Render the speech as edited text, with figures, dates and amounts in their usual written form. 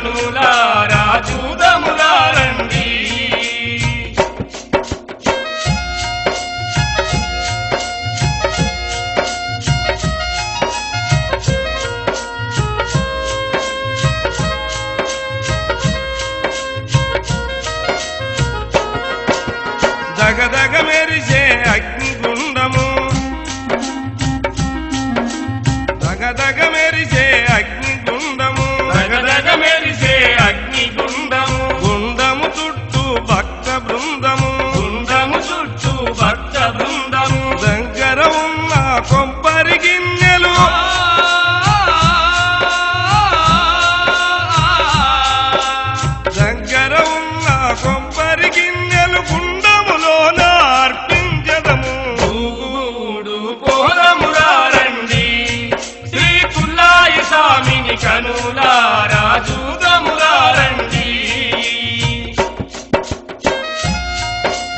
కనులారా చూదమురా రండి. దగదగ మెరిసే అగ్నిగుండము, దగదగ మెరిసే అగ్నిగుండము, దగదగ మెరిసే అగ్నిగుండము, గుండము చుట్టూ భక్త బృందము, గుండము చుట్టూ భక్త బృందము, దగ్గర ఉన్న కొబ్బరి గిన్నెలు, దగ్గర ఉన్న కొబ్బరి గిన్నెలు గుండములోన అర్పించదము. ఊగుడు పోదమురా రండి, శ్రీ పుల్లాయి స్వామిని కనుల